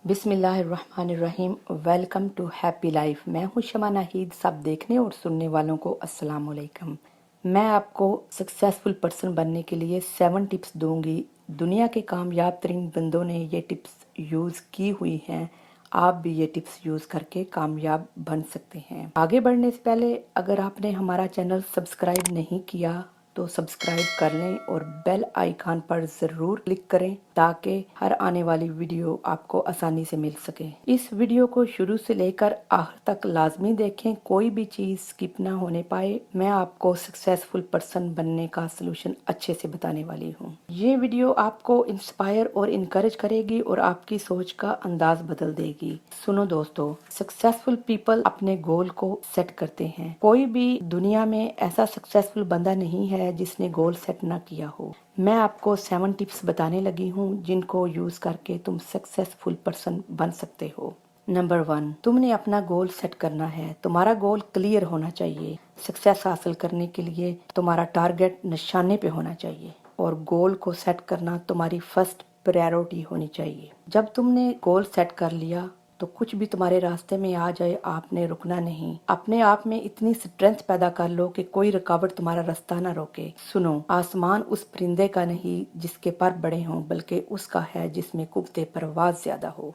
बिस्मिल्लाहिर्रहमानिर्रहीम। Welcome to happy life. मैं हूं शमा नाहीद। सब देखने और सुनने वालों को अस्सलाम वालेकुम। मैं आपको सक्सेसफुल पर्सन बनने के लिए 7 टिप्स दूंगी। दुनिया के कामयाब तरीन बंदों ने ये टिप्स यूज़ की हुई हैं। आप भी ये टिप्स यूज़ करके कामयाब बन सकते हैं। आगे बढ़ने से पहले अगर आपने हमारा चैनल सब्सक्राइब नहीं किया तो सब्सक्राइब कर लें और बेल आइकन पर ज़रूर क्लिक करें ताकि हर आने वाली वीडियो आपको आसानी से मिल सके। इस वीडियो को शुरू से लेकर आखिर तक लाजमी देखें, कोई भी चीज़ स्किप ना होने पाए। मैं आपको सक्सेसफुल पर्सन बनने का सलूशन अच्छे से बताने वाली हूँ। ये वीडियो आपको इंस्पायर और इनकरेज करेगी और आपकी सोच का अंदाज बदल देगी। सुनो दोस्तों, सक्सेसफुल पीपल अपने गोल को सेट करते हैं। कोई भी दुनिया में ऐसा सक्सेसफुल बंदा नहीं है जिसने गोल सेट ना किया हो। मैं आपको 7 टिप्स बताने लगी हूँ जिनको यूज करके तुम सक्सेसफुल पर्सन बन सकते हो। नंबर 1, तुमने अपना गोल सेट करना है। तुम्हारा गोल क्लियर होना चाहिए। सक्सेस हासिल करने के लिए तुम्हारा टारगेट निशाने पे होना चाहिए और गोल को सेट करना तुम्हारी फर्स्ट प्रायोरिटी होनी चाहिए। जब तुमने गोल सेट कर लिया तो कुछ भी तुम्हारे रास्ते में आ जाए आपने रुकना नहीं। अपने आप में इतनी स्ट्रेंथ पैदा कर लो कि कोई रुकावट तुम्हारा रास्ता ना रोके। सुनो, आसमान उस परिंदे का नहीं जिसके पर बड़े हों, बल्कि उसका है जिसमें कुव्वते परवाज़ ज्यादा हो।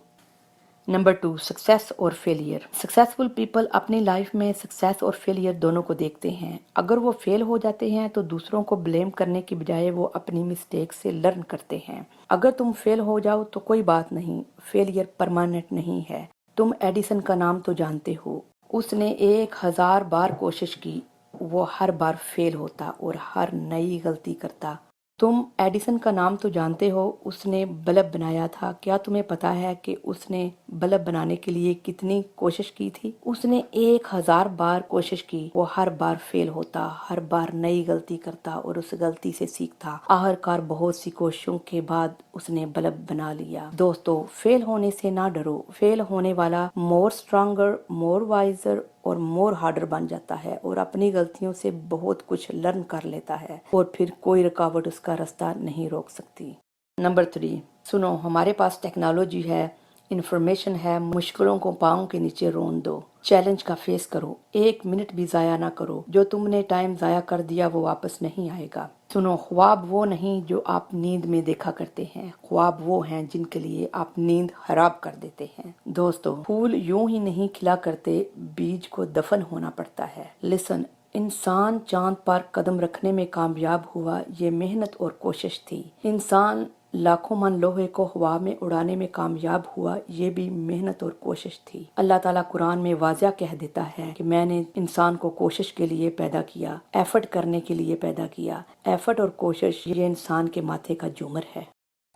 नंबर 2, सक्सेस और फेलियर। सक्सेसफुल पीपल अपनी लाइफ में सक्सेस और फेलियर दोनों को देखते हैं। अगर वो फेल हो जाते हैं तो दूसरों को ब्लेम करने की बजाय वो अपनी मिस्टेक से लर्न करते हैं। अगर तुम फेल हो जाओ तो कोई बात नहीं, फेलियर परमानेंट नहीं है। तुम एडिसन का नाम तो जानते हो, उसने 1000 बार कोशिश की, वो हर बार फेल होता और हर नई गलती करता। तुम एडिसन का नाम तो जानते हो, उसने बल्ब बनाया था। क्या तुम्हें पता है कि उसने बल्ब बनाने के लिए कितनी कोशिश की थी? उसने 1000 बार कोशिश की, वो हर बार फेल होता, हर बार नई गलती करता और उस गलती से सीखता। आखिरकार बहुत सी कोशिशों के बाद उसने बल्ब बना लिया। दोस्तों, फेल होने से ना डरो। फेल होने वाला मोर स्ट्रॉन्गर, मोर वाइजर और मोर हार्डर बन जाता है और अपनी गलतियों से बहुत कुछ लर्न कर लेता है और फिर कोई रुकावट उसका रास्ता नहीं रोक सकती। नंबर 3, सुनो, हमारे पास टेक्नोलॉजी है, इंफॉर्मेशन है। मुश्किलों को पाँव के नीचे रोन दो, चैलेंज का फेस करो। 1 मिनट भी जाया ना करो। जो तुमने टाइम जाया कर दिया वो वापस नहीं आएगा। सुनो, ख्वाब वो नहीं जो आप नींद में देखा करते हैं, ख्वाब वो हैं जिनके लिए आप नींद हराम कर देते हैं। दोस्तों, फूल यूं ही नहीं खिला करते, बीज को दफन होना पड़ता है। लिसन, इंसान चांद पर कदम रखने में कामयाब हुआ, ये मेहनत और कोशिश थी। इंसान लाखों मन लोहे को हवा में उड़ाने में कामयाब हुआ, ये भी मेहनत और कोशिश थी। अल्लाह ताला कुरान में वाज़िह कह देता है कि मैंने इंसान को कोशिश के लिए पैदा किया, एफर्ट करने के लिए पैदा किया। एफर्ट और कोशिश ये इंसान के माथे का झूमर है।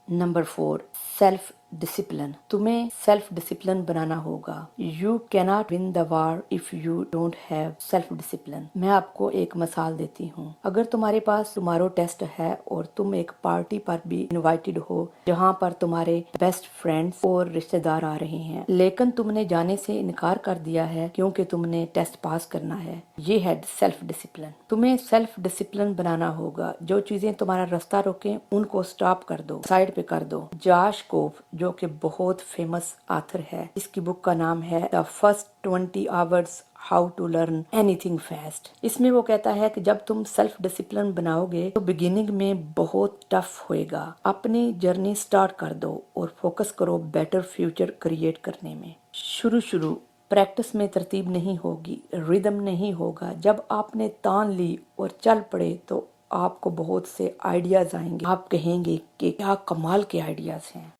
Number 4, self discipline. तुम्हें सेल्फ डिसिप्लिन बनाना होगा। You cannot win the war if you don't have self discipline. मैं आपको एक मिसाल देती हूँ। अगर तुम्हारे पास टुमारो टेस्ट है और तुम एक पार्टी पर भी इनवाइटेड हो जहाँ पर तुम्हारे बेस्ट फ्रेंड्स और रिश्तेदार आ रहे हैं, लेकिन तुमने जाने से इनकार कर दिया है क्योंकि तुमने टेस्ट पास करना है, ये है सेल्फ डिसिप्लिन। तुम्हें सेल्फ डिसिप्लिन बनाना होगा। जो चीजें तुम्हारा रास्ता रोके उनको स्टॉप कर दो, साइड पे कर दो। जॉश कोफ, जो कि बहुत फेमस ऑथर है, इसकी बुक का नाम है the first 20 hours how to learn anything fast. इसमें वो कहता है कि जब तुम सेल्फ डिसिप्लिन बनाओगे तो बिगिनिंग में बहुत टफ होएगा। अपनी जर्नी स्टार्ट कर दो और फोकस करो बेटर फ्यूचर क्रिएट करने में। शुरू प्रैक्टिस में तरतीब नहीं होगी, रिदम नहीं होगा। जब आपने तान ली और चल पड़े तो आपको बहुत से आइडियाज आएंगे। आप कहेंगे कि क्या कमाल के आइडियाज हैं।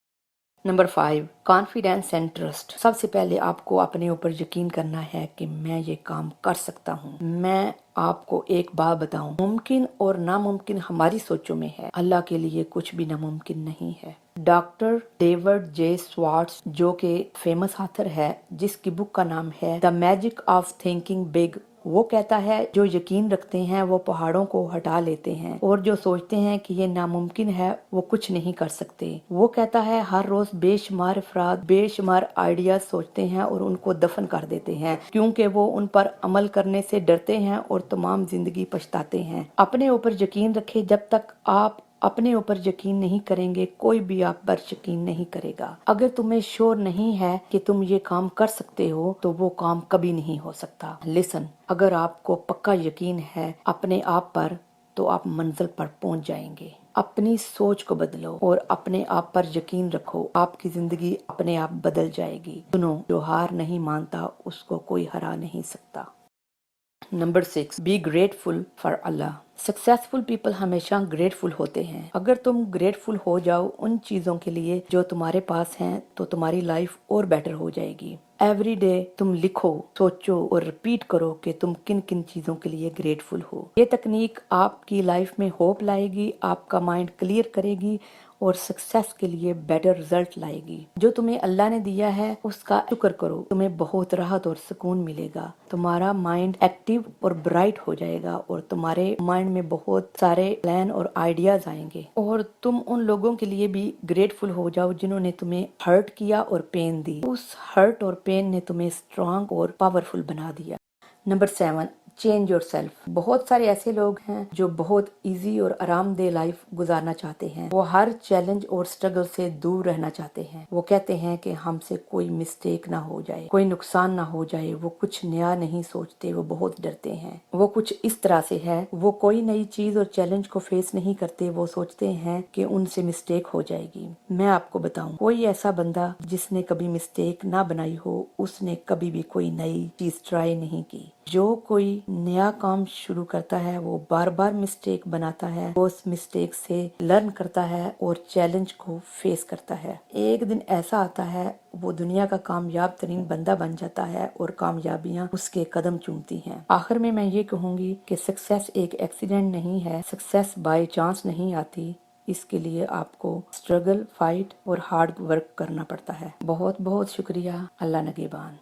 Number 5, confidence and trust. सबसे पहले आपको अपने ऊपर यकीन करना है कि मैं ये काम कर सकता हूँ। मैं आपको एक बात बताऊं, मुमकिन और नामुमकिन हमारी सोचों में है, अल्लाह के लिए कुछ भी नामुमकिन नहीं है। डॉक्टर डेविड जे स्वार्ट्स, जो कि फेमस ऑथर है जिसकी बुक का नाम है the magic of thinking big, वो कहता है जो यकीन रखते हैं वो पहाड़ों को हटा लेते हैं और जो सोचते हैं कि ये नामुमकिन है वो कुछ नहीं कर सकते। वो कहता है हर रोज बेशुमार अफराद बेशुमार आइडियाज सोचते हैं और उनको दफन कर देते हैं क्योंकि वो उन पर अमल करने से डरते हैं और तमाम जिंदगी पछताते हैं। अपने ऊपर यकीन रखें। जब तक आप अपने ऊपर यकीन नहीं करेंगे, कोई भी आप पर यकीन नहीं करेगा। अगर तुम्हें श्योर नहीं है कि तुम ये काम कर सकते हो तो वो काम कभी नहीं हो सकता। लिसन, अगर आपको पक्का यकीन है अपने आप पर तो आप मंजिल पर पहुंच जाएंगे। अपनी सोच को बदलो और अपने आप पर यकीन रखो, आपकी जिंदगी अपने आप बदल जाएगी। सुनो, जो हार नहीं मानता उसको कोई हरा नहीं सकता। Number 6, be grateful for Allah. Successful people हमेशा ग्रेटफुल होते हैं। अगर तुम ग्रेटफुल हो जाओ उन चीजों के लिए जो तुम्हारे पास हैं तो तुम्हारी लाइफ और बेटर हो जाएगी। एवरी डे तुम लिखो, सोचो और रिपीट करो कि तुम किन किन चीजों के लिए ग्रेटफुल हो। ये तकनीक आपकी लाइफ में होप लाएगी, आपका माइंड क्लियर करेगी और सक्सेस के लिए बेटर रिजल्ट लाएगी। जो तुम्हें अल्लाह ने दिया है उसका शुक्र करो, तुम्हें बहुत राहत और सुकून मिलेगा। तुम्हारा माइंड एक्टिव और ब्राइट हो जाएगा और तुम्हारे माइंड में बहुत सारे प्लान और आइडियाज आएंगे। और तुम उन लोगों के लिए भी ग्रेटफुल हो जाओ जिन्होंने तुम्हें हर्ट किया और पेन दी। उस हर्ट और पेन ने तुम्हें स्ट्रांग और पावरफुल बना दिया। Number 7, change your self. बहुत सारे ऐसे लोग हैं जो बहुत इजी और आरामदेह लाइफ गुजारना चाहते हैं। वो हर चैलेंज और स्ट्रगल से दूर रहना चाहते हैं। वो कहते हैं कि हमसे कोई मिस्टेक ना हो जाए, कोई नुकसान ना हो जाए। वो कुछ नया नहीं सोचते, वो बहुत डरते हैं। वो कुछ इस तरह से है, वो कोई नई चीज और चैलेंज को फेस नहीं करते। वो सोचते हैं कि उनसे मिस्टेक हो जाएगी। मैं आपको बताऊं, कोई ऐसा बंदा जिसने कभी मिस्टेक ना बनाई हो उसने कभी भी कोई नई चीज ट्राई नहीं की। जो कोई नया काम शुरू करता है वो बार बार मिस्टेक बनाता है, वो उस मिस्टेक से लर्न करता है और चैलेंज को फेस करता है। एक दिन ऐसा आता है वो दुनिया का कामयाब तरीन बंदा बन जाता है और कामयाबियां उसके कदम चूमती हैं। आखिर में मैं ये कहूंगी कि सक्सेस एक एक्सीडेंट नहीं है, सक्सेस बाय चांस नहीं आती। इसके लिए आपको स्ट्रगल, फाइट और हार्ड वर्क करना पड़ता है। बहुत बहुत शुक्रिया। अल्लाह नगेबान।